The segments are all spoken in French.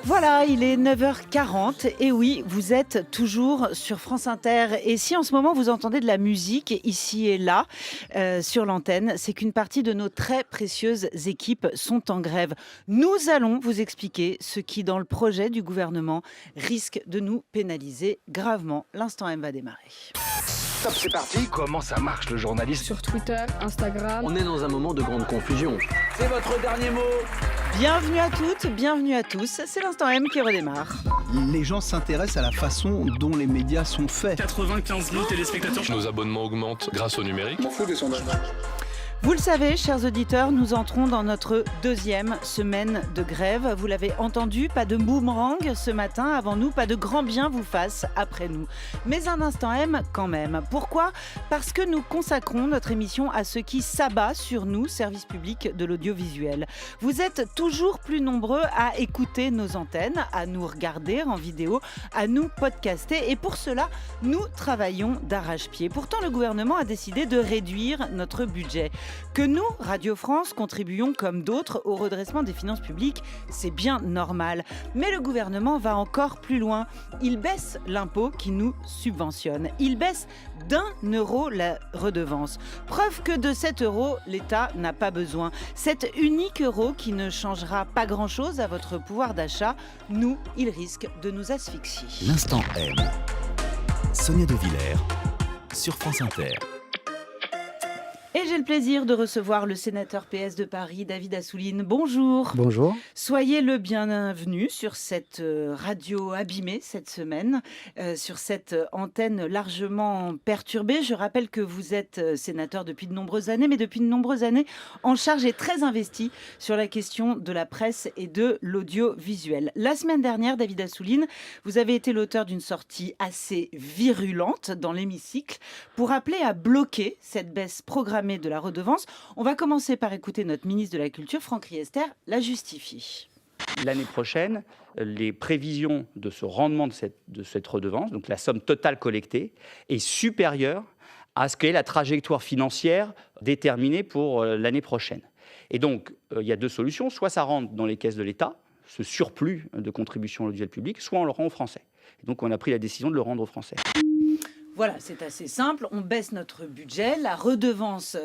Voilà, il est 9h40 et oui, vous êtes toujours sur France Inter. Et si en ce moment vous entendez de la musique ici et là sur l'antenne, c'est qu'une partie de nos très précieuses équipes sont en grève. Nous allons vous expliquer ce qui, dans le projet du gouvernement, risque de nous pénaliser gravement. L'instant M va démarrer. Top, c'est parti. Comment ça marche le journalisme? Sur Twitter, Instagram. On est dans un moment de grande confusion. C'est votre dernier mot. Bienvenue à toutes, bienvenue à tous. C'est l'instant M qui redémarre. Les gens s'intéressent à la façon dont les médias sont faits. 95 000 téléspectateurs. Nos abonnements augmentent grâce au numérique. Je m'en fous des sondages. Vous le savez, chers auditeurs, nous entrons dans notre deuxième semaine de grève. Vous l'avez entendu, pas de boomerang ce matin avant nous, pas de grand bien vous fasse après nous. Mais un instant M quand même. Pourquoi ? Parce que nous consacrons notre émission à ce qui s'abat sur nous, service public de l'audiovisuel. Vous êtes toujours plus nombreux à écouter nos antennes, à nous regarder en vidéo, à nous podcaster. Et pour cela, nous travaillons d'arrache-pied. Pourtant, le gouvernement a décidé de réduire notre budget. Que nous, Radio France, contribuons comme d'autres au redressement des finances publiques, c'est bien normal. Mais le gouvernement va encore plus loin. Il baisse l'impôt qui nous subventionne. Il baisse d'1 € la redevance. Preuve que de cet euro, l'État n'a pas besoin. Cet unique euro qui ne changera pas grand-chose à votre pouvoir d'achat, nous, il risque de nous asphyxier. L'instant M. Sonia De Villers sur France Inter. Et j'ai le plaisir de recevoir le sénateur PS de Paris, David Assouline. Bonjour. Bonjour. Soyez le bienvenu sur cette radio abîmée cette semaine, sur cette antenne largement perturbée. Je rappelle que vous êtes sénateur depuis de nombreuses années, mais depuis de nombreuses années en charge et très investi sur la question de la presse et de l'audiovisuel. La semaine dernière, David Assouline, vous avez été l'auteur d'une sortie assez virulente dans l'hémicycle pour appeler à bloquer cette baisse programmée de la redevance. On va commencer par écouter notre ministre de la Culture, Franck Riester, la justifier. L'année prochaine, les prévisions de ce rendement de cette redevance, donc la somme totale collectée, est supérieure à ce qu'est la trajectoire financière déterminée pour l'année prochaine. Et donc, il y a deux solutions. Soit ça rentre dans les caisses de l'État, ce surplus de contribution à l'audiovisuel public, soit on le rend aux Français. Et donc, on a pris la décision de le rendre aux Français. Voilà, c'est assez simple. On baisse notre budget. La redevance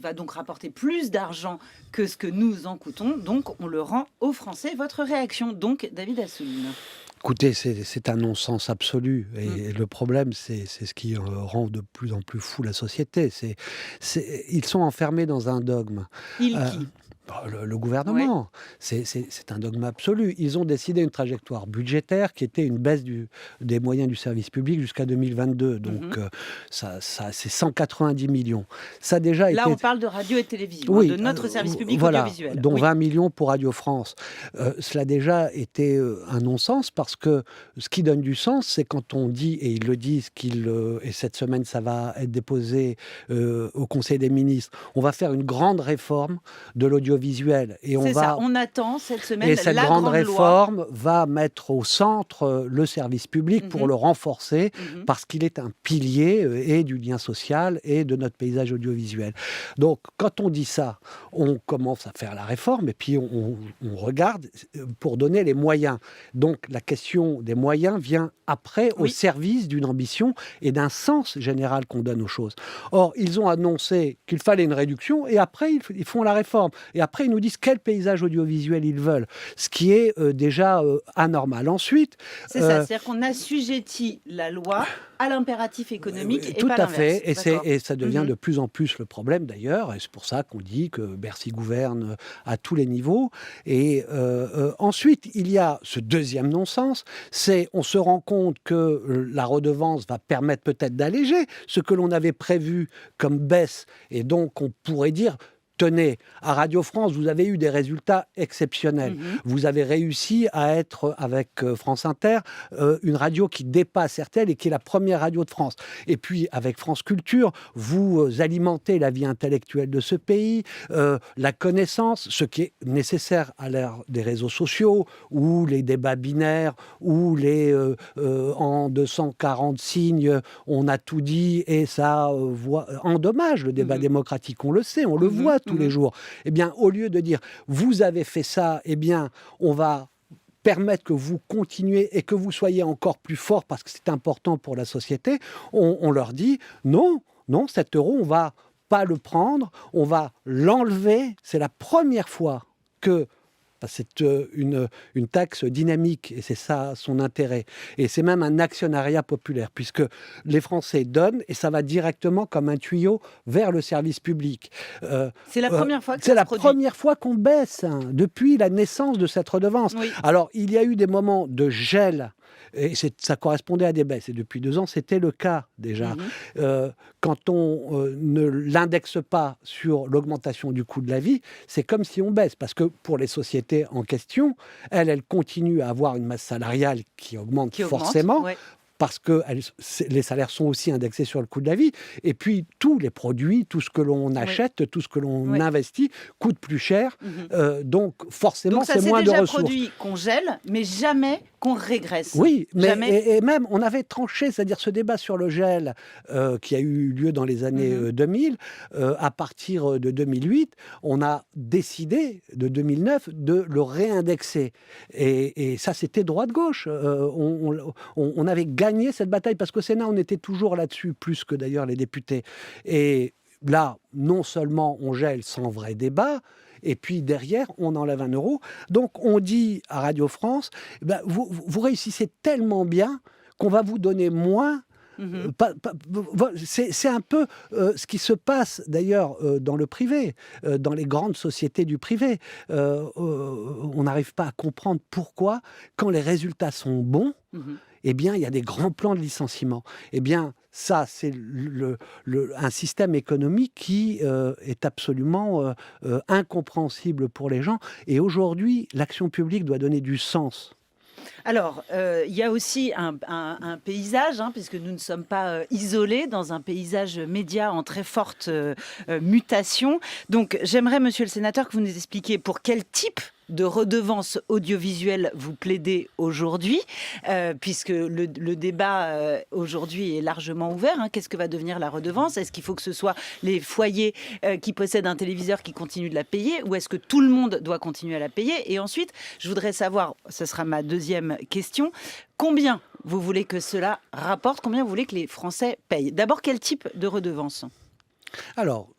va donc rapporter plus d'argent que ce que nous en coûtons. Donc, on le rend aux Français. Votre réaction, donc, David Assouline? Écoutez, c'est un non-sens absolu. Et le problème, c'est ce qui rend de plus en plus fou la société. Ils sont enfermés dans un dogme. Qui Le gouvernement, ouais. C'est un dogme absolu. Ils ont décidé une trajectoire budgétaire qui était une baisse des moyens du service public jusqu'à 2022. Donc, ça c'est 190 millions. Ça a déjà Là, on parle de radio et télévision, oui, de notre service public voilà, audiovisuel. Dont 20 millions pour Radio France. Cela a déjà été un non-sens parce que ce qui donne du sens, c'est quand on dit, et ils le disent, et cette semaine, ça va être déposé au Conseil des ministres, on va faire une grande réforme de l'audiovisuel. Et on attend cette semaine et cette la grande réforme loi. va mettre au centre le service public pour le renforcer parce qu'il est un pilier et du lien social et de notre paysage audiovisuel. Donc quand on dit ça, on commence à faire la réforme et puis on regarde pour donner les moyens. Donc la question des moyens vient après au service d'une ambition et d'un sens général qu'on donne aux choses. Or, ils ont annoncé qu'il fallait une réduction et après ils font la réforme. Et après, ils nous disent quel paysage audiovisuel ils veulent, ce qui est déjà anormal. Ensuite... C'est ça, c'est-à-dire qu'on assujettit la loi à l'impératif économique et tout pas à fait, et ça devient Mhm. de plus en plus le problème d'ailleurs, et c'est pour ça qu'on dit que Bercy gouverne à tous les niveaux. Et ensuite, il y a ce deuxième non-sens, c'est on se rend compte que la redevance va permettre peut-être d'alléger ce que l'on avait prévu comme baisse, et donc on pourrait dire... Tenez, à Radio France, vous avez eu des résultats exceptionnels. Vous avez réussi à être, avec France Inter, une radio qui dépasse RTL et qui est la première radio de France. Et puis, avec France Culture, vous alimentez la vie intellectuelle de ce pays, la connaissance, ce qui est nécessaire à l'ère des réseaux sociaux, ou les débats binaires, ou en 240 signes, on a tout dit et ça endommage le débat démocratique. On le sait, on le voit tous les jours. Eh bien, au lieu de dire, vous avez fait ça, eh bien, on va permettre que vous continuez et que vous soyez encore plus fort parce que c'est important pour la société, on leur dit non, 7 euros, on va pas le prendre, on va l'enlever. C'est la première fois que c'est une taxe dynamique et c'est ça son intérêt. Et c'est même un actionnariat populaire puisque les Français donnent et ça va directement comme un tuyau vers le service public. C'est la première fois que c'est ça la se produit. première fois qu'on baisse depuis la naissance de cette redevance. Oui. Alors, il y a eu des moments de gel et ça correspondait à des baisses. Et depuis 2 ans, c'était le cas déjà. Quand on ne l'indexe pas sur l'augmentation du coût de la vie, c'est comme si on baisse. Parce que pour les sociétés en question, elles continuent à avoir une masse salariale qui augmente forcément. Ouais. Parce que les salaires sont aussi indexés sur le coût de la vie. Et puis, tous les produits, tout ce que l'on achète, tout ce que l'on investit, coûte plus cher. Donc, forcément, c'est moins de ressources. Donc, ça, c'est déjà produit qu'on gèle, mais jamais qu'on régresse. Oui, mais jamais. Et même, on avait tranché, c'est-à-dire ce débat sur le gel qui a eu lieu dans les années 2000. À partir de 2008, on a décidé, de 2009, de le réindexer. Et ça, c'était droite-gauche. On avait gagné cette bataille parce qu'au Sénat, on était toujours là-dessus, plus que d'ailleurs les députés. Et là, non seulement on gèle sans vrai débat, et puis derrière, on enlève 1 euro. Donc, on dit à Radio France, vous réussissez tellement bien qu'on va vous donner moins. C'est un peu ce qui se passe d'ailleurs dans le privé, dans les grandes sociétés du privé. On n'arrive pas à comprendre pourquoi, quand les résultats sont bons, eh bien, il y a des grands plans de licenciement. Eh bien, ça, c'est un système économique qui est absolument incompréhensible pour les gens. Et aujourd'hui, l'action publique doit donner du sens. Alors, il y a aussi un paysage, puisque nous ne sommes pas isolés dans un paysage média en très forte mutation. Donc, j'aimerais, monsieur le sénateur, que vous nous expliquiez pour quel type de redevance audiovisuelle vous plaidez aujourd'hui, puisque le débat aujourd'hui est largement ouvert. Qu'est-ce que va devenir la redevance ? Est-ce qu'il faut que ce soit les foyers qui possèdent un téléviseur qui continuent de la payer, ou est-ce que tout le monde doit continuer à la payer ? Et ensuite, je voudrais savoir, ce sera ma deuxième question, combien vous voulez que cela rapporte ? Combien vous voulez que les Français payent ? D'abord, quel type de redevance ? Alors,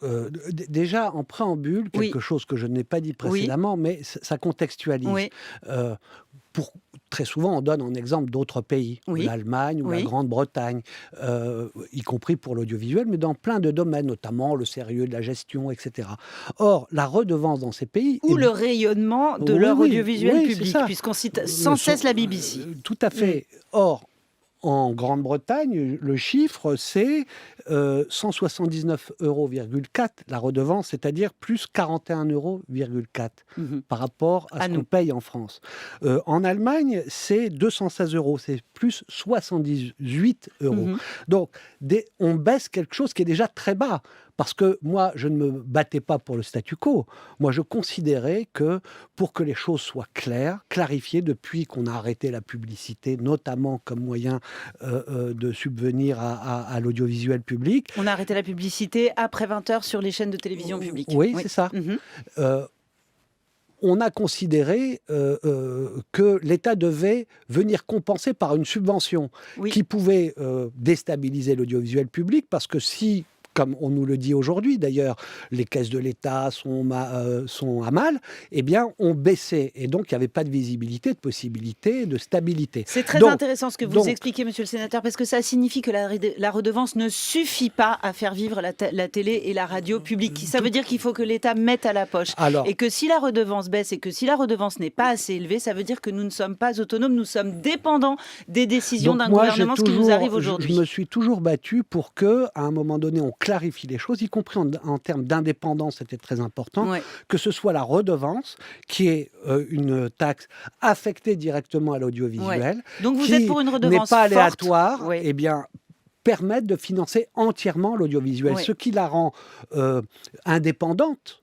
déjà, en préambule, quelque chose que je n'ai pas dit précédemment, mais ça contextualise. Oui. Très souvent, on donne en exemple d'autres pays, l'Allemagne ou la Grande-Bretagne, y compris pour l'audiovisuel, mais dans plein de domaines, notamment le sérieux de la gestion, etc. Or, la redevance dans ces pays... Ou le rayonnement de leur audiovisuel public, puisqu'on cite sans cesse la BBC. Tout à fait. Or, en Grande-Bretagne, le chiffre, c'est 179,4 € la redevance, c'est-à-dire plus 41,4 € par rapport à ce qu'on paye en France. En Allemagne, c'est 216 €, c'est plus 78 €. Donc, on baisse quelque chose qui est déjà très bas. Parce que moi, je ne me battais pas pour le statu quo. Moi, je considérais que pour que les choses soient claires, clarifiées, depuis qu'on a arrêté la publicité, notamment comme moyen de subvenir à l'audiovisuel public. On a arrêté la publicité après 20h sur les chaînes de télévision publiques. Oui, c'est ça. On a considéré que l'État devait venir compenser par une subvention qui pouvait déstabiliser l'audiovisuel public, parce que si, comme on nous le dit aujourd'hui d'ailleurs, les caisses de l'État sont à mal, eh bien, on baissait. Et donc, il n'y avait pas de visibilité, de possibilité, de stabilité. C'est très intéressant ce que vous expliquez, monsieur le sénateur, parce que ça signifie que la redevance ne suffit pas à faire vivre la télé et la radio publique. Ça veut dire qu'il faut que l'État mette à la poche. Et que si la redevance baisse et que si la redevance n'est pas assez élevée, ça veut dire que nous ne sommes pas autonomes, nous sommes dépendants des décisions d'un gouvernement, ce qui nous arrive aujourd'hui. Je me suis toujours battu pour qu'à un moment donné, on clarifie les choses, y compris en termes d'indépendance, c'était très important, que ce soit la redevance, qui est une taxe affectée directement à l'audiovisuel, donc vous êtes pour une redevance n'est pas aléatoire, forte. Eh bien, permettre de financer entièrement l'audiovisuel, ce qui la rend indépendante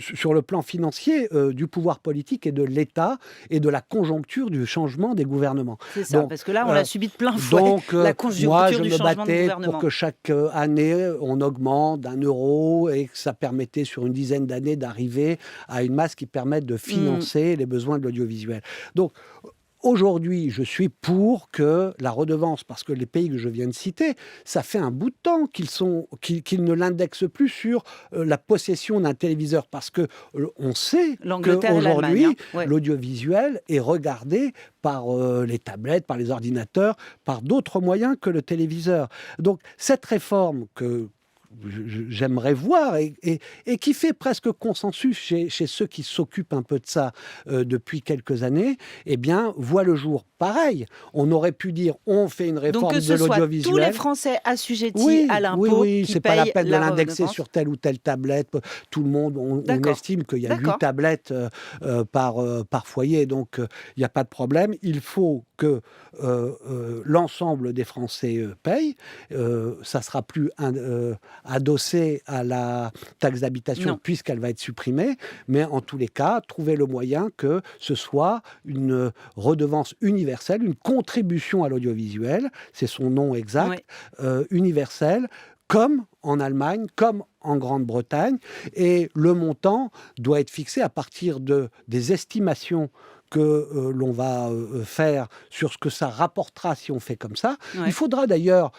sur le plan financier du pouvoir politique et de l'État et de la conjoncture du changement des gouvernements. C'est ça, parce que là, on l'a subi de plein fouet, la conjoncture moi, je du me changement de battais gouvernement. pour que chaque année, on augmente d'1 € et que ça permettait sur une dizaine d'années d'arriver à une masse qui permette de financer les besoins de l'audiovisuel. Donc, Aujourd'hui, je suis pour que la redevance, parce que les pays que je viens de citer, ça fait un bout de temps qu'ils ne l'indexent plus sur la possession d'un téléviseur, parce que on sait L'Angleterre et qu'aujourd'hui, l'Allemagne, hein. Ouais. l'audiovisuel est regardé par les tablettes, par les ordinateurs, par d'autres moyens que le téléviseur. Donc cette réforme que j'aimerais voir et qui fait presque consensus chez ceux qui s'occupent un peu de ça depuis quelques années, eh bien, voit le jour. Pareil, on aurait pu dire on fait une réforme Donc que de ce soit l'audiovisuel. tous les Français assujettis à l'impôt Oui, qui c'est pas la payent peine de la l'indexer redevance. sur telle ou telle tablette. Tout le monde, on D'accord. estime qu'il y a 8 D'accord. tablettes par foyer, donc il n'y a pas de problème. Il faut que l'ensemble des Français payent. Ça sera plus adossé à la taxe d'habitation Non. puisqu'elle va être supprimée, mais en tous les cas, trouver le moyen que ce soit une redevance universelle, une contribution à l'audiovisuel, c'est son nom exact, universelle, comme en Allemagne, comme en Grande-Bretagne, et le montant doit être fixé à partir des estimations que l'on va faire sur ce que ça rapportera si on fait comme ça. Ouais. Il faudra d'ailleurs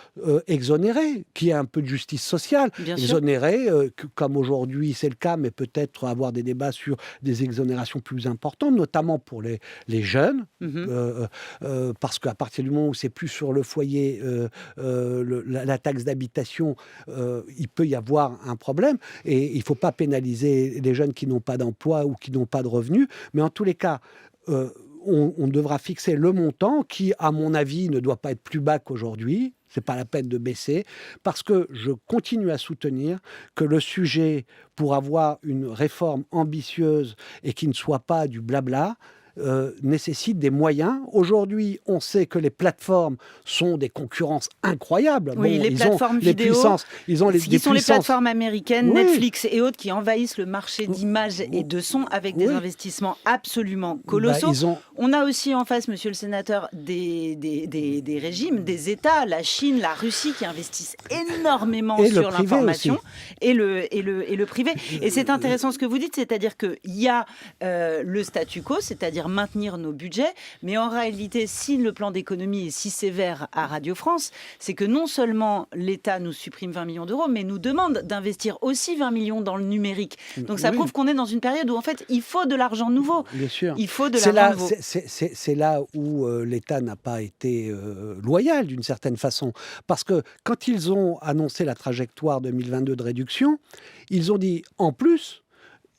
exonérer, qu'il y ait un peu de justice sociale, Bien sûr. exonérer, comme aujourd'hui c'est le cas, mais peut-être avoir des débats sur des exonérations plus importantes, notamment pour les jeunes, parce qu'à partir du moment où c'est plus sur le foyer la taxe d'habitation, il peut y avoir un problème, et il ne faut pas pénaliser les jeunes qui n'ont pas d'emploi ou qui n'ont pas de revenus, mais en tous les cas, on devra fixer le montant qui, à mon avis, ne doit pas être plus bas qu'aujourd'hui. Ce n'est pas la peine de baisser, parce que je continue à soutenir que le sujet, pour avoir une réforme ambitieuse et qui ne soit pas du blabla, nécessite des moyens. Aujourd'hui, on sait que les plateformes sont des concurrences incroyables. Oui, les ils plateformes ont les vidéo, puissances, ils ont qui sont les plateformes américaines, Oui. Netflix et autres, qui envahissent le marché d'images et de sons avec des Oui. investissements absolument colossaux. On a aussi en face, monsieur le sénateur, des régimes, des États, la Chine, la Russie, qui investissent énormément Et le sur privé l'information, aussi. et le privé. Et c'est intéressant ce que vous dites, c'est-à-dire qu'il y a le statu quo, c'est-à-dire maintenir nos budgets, mais en réalité, si le plan d'économie est si sévère à Radio France, c'est que non seulement l'État nous supprime 20 millions d'euros, mais nous demande d'investir aussi 20 millions dans le numérique. Donc ça prouve qu'on est dans une période où en fait, il faut de l'argent nouveau. Bien sûr. Il faut de l'argent nouveau. C'est là où l'État n'a pas été loyal d'une certaine façon. Parce que quand ils ont annoncé la trajectoire 2022 de réduction, ils ont dit en plus,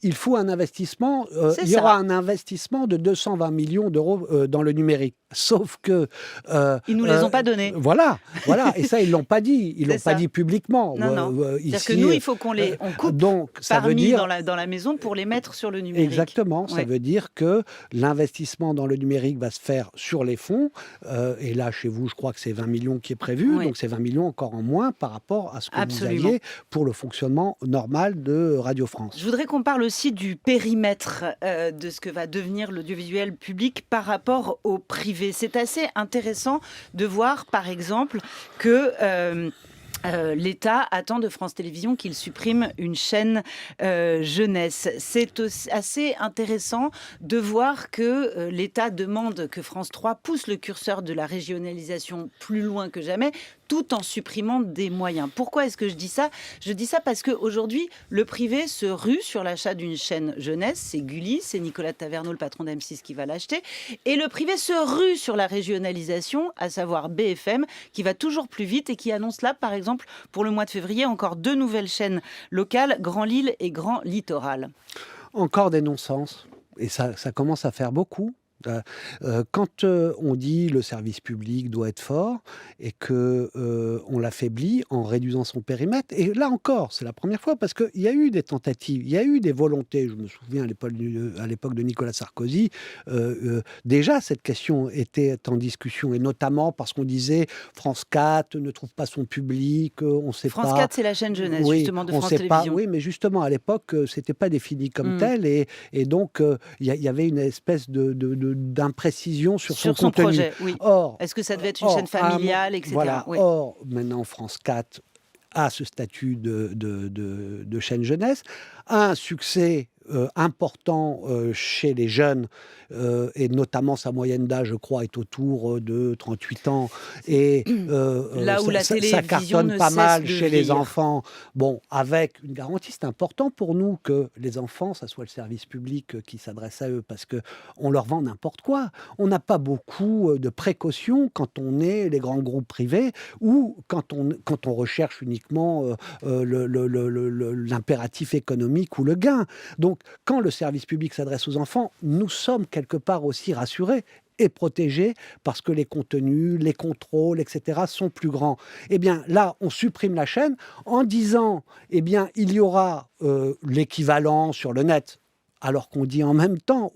il faut un investissement, il y aura un investissement de 220 millions d'euros dans le numérique. Sauf que... ils ne nous les ont pas donnés. Voilà. Et ça, ils ne l'ont pas dit. Ils ne l'ont pas dit publiquement. Non. C'est-à-dire que ici, nous, il faut qu'on on coupe donc, ça veut dire... dans la maison pour les mettre sur le numérique. Exactement. Ça veut dire que l'investissement dans le numérique va se faire sur les fonds. Et là, chez vous, je crois que c'est 20 millions qui est prévu. Oui. Donc, c'est 20 millions encore en moins par rapport à ce que Absolument. vous aviez pour le fonctionnement normal de Radio France. Je voudrais qu'on parle aussi du périmètre de ce que va devenir l'audiovisuel public par rapport au privé. C'est assez intéressant de voir, par exemple, que... l'État attend de France Télévisions qu'il supprime une chaîne jeunesse. C'est assez intéressant de voir que l'État demande que France 3 pousse le curseur de la régionalisation plus loin que jamais, tout en supprimant des moyens. Pourquoi est-ce que je dis ça ? Je dis ça parce qu'aujourd'hui, le privé se rue sur l'achat d'une chaîne jeunesse. C'est Gulli, c'est Nicolas Taverneau, le patron d'M6, qui va l'acheter. Et le privé se rue sur la régionalisation, à savoir BFM, qui va toujours plus vite et qui annonce là, par exemple, pour le mois de février, encore 2 nouvelles chaînes locales, Grand Lille et Grand Littoral. Encore des non-sens. Et ça commence à faire beaucoup. Quand on dit le service public doit être fort et que on l'affaiblit en réduisant son périmètre, et là encore, c'est la première fois parce qu'il y a eu des tentatives, il y a eu des volontés. Je me souviens à l'époque de Nicolas Sarkozy, déjà cette question était en discussion, et notamment parce qu'on disait France 4 ne trouve pas son public, on sait pas. France 4, c'est la chaîne jeunesse, justement, de on France sait Télévisions. Pas, oui, mais justement, à l'époque, c'était pas défini comme tel, et donc il y avait une espèce d'imprécision sur son contenu. Projet, oui. Or, est-ce que ça devait être une chaîne familiale, etc. Voilà. Oui. Or, maintenant, France 4 a ce statut de chaîne jeunesse, a un succès important chez les jeunes, et notamment sa moyenne d'âge, je crois, est autour de 38 ans. Et Là où la ça télévision cartonne ne pas cesse mal de chez les vieillir. enfants. Bon, avec une garantie, c'est important pour nous que les enfants, ça soit le service public qui s'adresse à eux, parce qu'on leur vend n'importe quoi. On n'a pas beaucoup de précautions quand on est les grands groupes privés ou quand on recherche uniquement l'impératif économique ou le gain. Donc, quand le service public s'adresse aux enfants, nous sommes quelque part aussi rassurés et protégés parce que les contenus, les contrôles, etc. sont plus grands. Eh bien, là, on supprime la chaîne en disant, eh bien, il y aura l'équivalent sur le net. Alors qu'on dit en même temps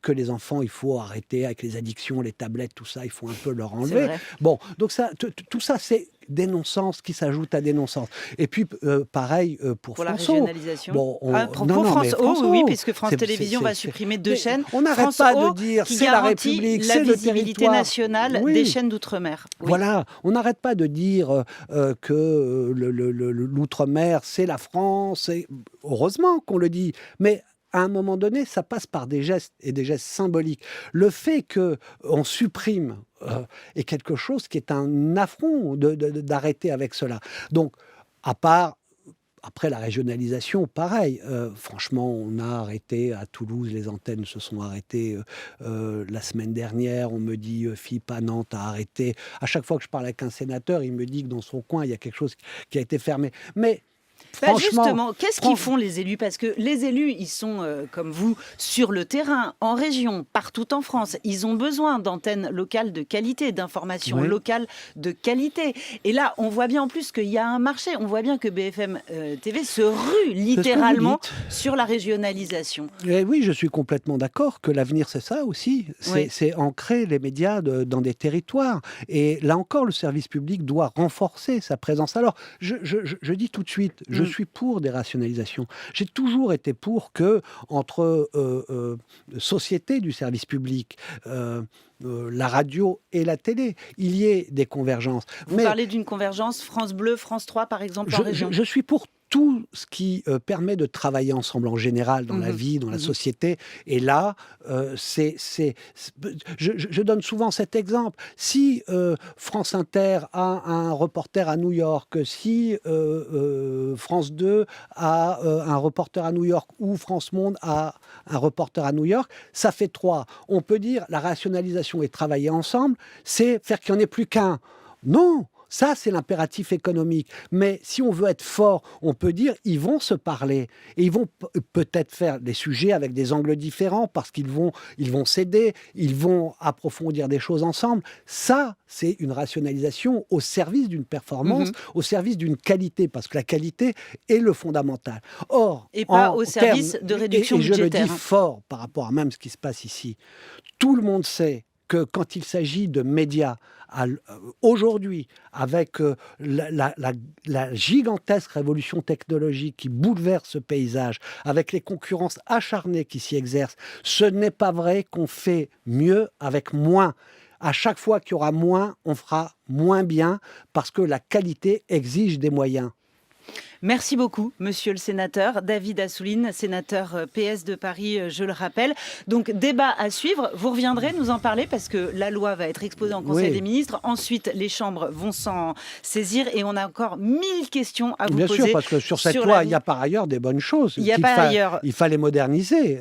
que les enfants, il faut arrêter avec les addictions, les tablettes, tout ça, il faut un peu leur C'est enlever. vrai. Bon, donc ça, tout ça, c'est des non-sens qui s'ajoutent à des non-sens. Et puis, pareil pour Pour la France O. régionalisation. Bon, Pour non, France mais O, oui, O, puisque France c'est- Télévisions c'est- va c'est- supprimer 2 mais chaînes. on n'arrête France pas O, de dire qui c'est la garantit République, la c'est le visibilité territoire. nationale Oui. des chaînes d'outre-mer. Oui. Voilà, on n'arrête pas de dire que l'outre-mer, c'est la France. Heureusement qu'on le dit, mais à un moment donné, ça passe par des gestes et des gestes symboliques. Le fait qu'on supprime est quelque chose qui est un affront d'arrêter avec cela. Donc, à part... Après la régionalisation, pareil. Franchement, on a arrêté à Toulouse, les antennes se sont arrêtées la semaine dernière. On me dit, FIP à Nantes a arrêté. À chaque fois que je parle avec un sénateur, il me dit que dans son coin, il y a quelque chose qui a été fermé. Mais Bah, franchement, justement, qu'est-ce qu'ils font les élus? Parce que les élus, ils sont comme vous sur le terrain, en région, partout en France. Ils ont besoin d'antennes locales de qualité, d'informations Oui. locales de qualité. Et là, on voit bien en plus qu'il y a un marché. On voit bien que BFM TV se rue littéralement dites. sur la régionalisation. Eh oui, je suis complètement d'accord que l'avenir, c'est ça aussi. Oui. C'est ancrer les médias dans des territoires. Et là encore, le service public doit renforcer sa présence. Alors, je dis tout de suite, je suis pour des rationalisations. J'ai toujours été pour que, entre sociétés du service public, la radio et la télé, il y ait des convergences. Vous parlez d'une convergence France Bleu, France 3, par exemple, en région. Je suis pour tout ce qui permet de travailler ensemble en général dans la vie, dans la société. Et là, je donne souvent cet exemple. Si France Inter a un reporter à New York, si France 2 a un reporter à New York ou France Monde a un reporter à New York, ça fait 3. On peut dire la rationalisation et travailler ensemble, c'est faire qu'il n'y en ait plus qu'un. Non! Ça, c'est l'impératif économique. Mais si on veut être fort, on peut dire ils vont se parler et ils vont peut-être faire des sujets avec des angles différents parce qu'ils vont s'aider, ils vont approfondir des choses ensemble. Ça, c'est une rationalisation au service d'une performance, au service d'une qualité, parce que la qualité est le fondamental. Or, Et pas au service de réduction et je le budgétaire. dis fort par rapport à même ce qui se passe ici. Tout le monde sait que quand il s'agit de médias, aujourd'hui, avec la gigantesque révolution technologique qui bouleverse ce paysage, avec les concurrences acharnées qui s'y exercent, ce n'est pas vrai qu'on fait mieux avec moins. À chaque fois qu'il y aura moins, on fera moins bien parce que la qualité exige des moyens. Merci beaucoup, monsieur le sénateur. David Assouline, sénateur PS de Paris, je le rappelle. Donc, débat à suivre. Vous reviendrez nous en parler parce que la loi va être exposée en Conseil des ministres. Ensuite, les chambres vont s'en saisir et on a encore 1000 questions à vous Bien poser. sûr, parce que sur cette loi, il y a par ailleurs des bonnes choses. Il fallait moderniser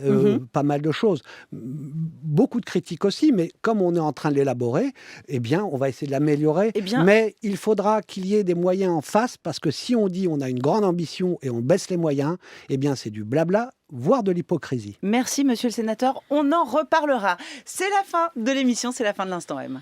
pas mal de choses. Beaucoup de critiques aussi, mais comme on est en train de l'élaborer, eh bien, on va essayer de l'améliorer. Mais il faudra qu'il y ait des moyens en face, parce que si on dit on a une grande ambition et on baisse les moyens, eh bien, c'est du blabla, voire de l'hypocrisie. Merci, monsieur le sénateur. On en reparlera. C'est la fin de l'émission, c'est la fin de l'Instant M.